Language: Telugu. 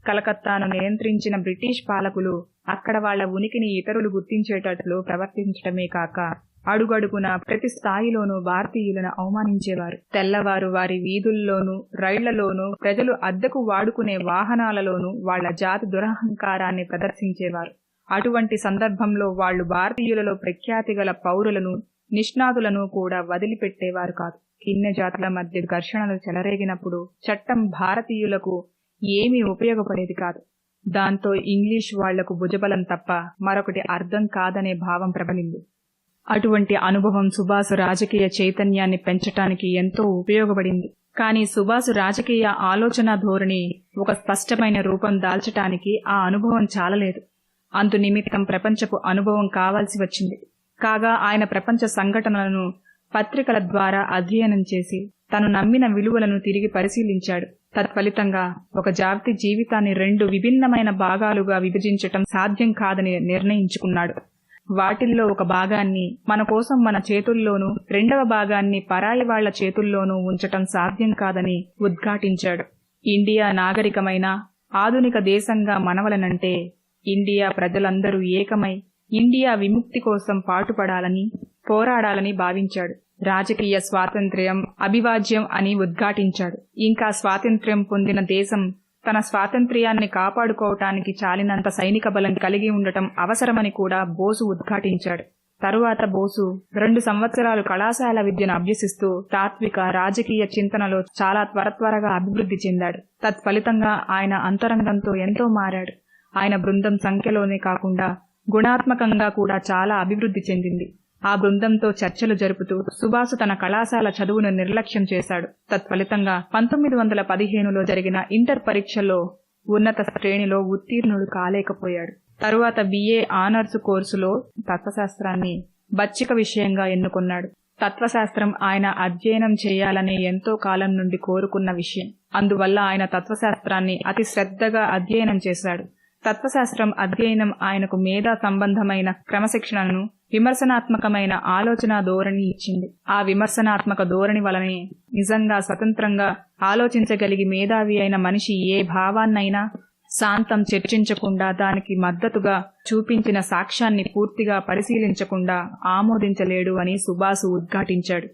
కలకత్తాను నియంత్రించిన బ్రిటిష్ పాలకులు అక్కడ వాళ్ల ఉనికిని ఇతరులు గుర్తించేటట్లు ప్రవర్తించటమే కాక అడుగడుగున ప్రతి స్థాయిలోనూ భారతీయులను అవమానించేవారు. తెల్లవారు వారి వీధుల్లోనూ, రైళ్లలోనూ, ప్రజలు అద్దెకు వాడుకునే వాహనాలలోనూ వాళ్ల జాతి దురహంకారాన్ని ప్రదర్శించేవారు. అటువంటి సందర్భంలో వాళ్లు భారతీయులలో ప్రఖ్యాతి గల పౌరులను, నిష్ణాతులను కూడా వదిలిపెట్టేవారు కాదు. కిన్నె జాతుల మధ్య ఘర్షణలు చెలరేగినప్పుడు చట్టం భారతీయులకు ఏమీ ఉపయోగపడేది కాదు. దాంతో ఇంగ్లీష్ వాళ్లకు భుజబలం తప్ప మరొకటి అర్థం కాదనే భావం ప్రబలింది. అటువంటి అనుభవం సుభాసు రాజకీయ చైతన్యాన్ని పెంచటానికి ఎంతో ఉపయోగపడింది. కానీ సుభాసు రాజకీయ ఆలోచన ధోరణి ఒక స్పష్టమైన రూపం దాల్చటానికి ఆ అనుభవం చాలలేదు. అందు నిమిత్తం ప్రపంచపు అనుభవం కావాల్సి వచ్చింది. కాగా ఆయన ప్రపంచ సంఘటనలను పత్రికల ద్వారా అధ్యయనం చేసి తను నమ్మిన విలువలను తిరిగి పరిశీలించాడు. తత్ఫలితంగా ఒక జాతి జీవితాన్ని 2 విభిన్నమైన భాగాలుగా విభజించటం సాధ్యం కాదని నిర్ణయించుకున్నాడు. వాటిల్లో ఒక భాగాన్ని మన కోసం మన చేతుల్లోనూ, 2వ భాగాన్ని పరాయి వాళ్ల చేతుల్లోనూ ఉంచటం సాధ్యం కాదని ఉద్ఘాటించాడు. ఇండియా నాగరికమైన ఆధునిక దేశంగా మనవలనంటే ఇండియా ప్రజలందరూ ఏకమై ఇండియా విముక్తి కోసం పాటుపడాలని, పోరాడాలని భావించాడు. రాజకీయ స్వాతంత్ర్యం అభివాజ్యం అని ఉద్ఘాటించాడు. ఇంకా స్వాతంత్ర్యం పొందిన దేశం తన స్వాతంత్ర్యాన్ని కాపాడుకోవటానికి చాలినంత సైనిక బలం కలిగి ఉండటం అవసరమని కూడా బోసు ఉద్ఘాటించాడు. తరువాత బోసు 2 సంవత్సరాలు కళాశాల విద్యను అభ్యసిస్తూ తాత్విక రాజకీయ చింతనలో చాలా త్వరగా అభివృద్ధి చెందాడు. తత్ఫలితంగా ఆయన అంతరంగంతో ఎంతో మారాడు. ఆయన బృందం సంఖ్యలోనే కాకుండా గుణాత్మకంగా కూడా చాలా అభివృద్ధి చెందింది. ఆ బృందంతో చర్చలు జరుపుతూ సుభాసు తన కళాశాల చదువును నిర్లక్ష్యం చేశాడు. తత్ఫలితంగా 1915లో జరిగిన ఇంటర్ పరీక్షలో ఉన్నత శ్రేణిలో ఉత్తీర్ణుడు కాలేకపోయాడు. తరువాత BA ఆనర్స్ కోర్సులో తత్వశాస్త్రాన్ని బచ్చిక విషయంగా ఎన్నుకున్నాడు. తత్వశాస్త్రం ఆయన అధ్యయనం చేయాలనే ఎంతో కాలం నుండి కోరుకున్న విషయం. అందువల్ల ఆయన తత్వశాస్త్రాన్ని అతి శ్రద్ధగా అధ్యయనం చేశాడు. తత్వశాస్త్రం అధ్యయనం ఆయనకు మేధా సంబంధమైన క్రమశిక్షణను, విమర్శనాత్మకమైన ఆలోచన ధోరణి ఇచ్చింది. ఆ విమర్శనాత్మక ధోరణి వలనే నిజంగా స్వతంత్రంగా ఆలోచించగలిగి మేధావి అయిన మనిషి ఏ భావాన్నైనా శాంతం చర్చించకుండా దానికి మద్దతుగా చూపించిన సాక్ష్యాన్ని పూర్తిగా పరిశీలించకుండా ఆమోదించలేడు అని సుభాసు ఉద్ఘాటించాడు.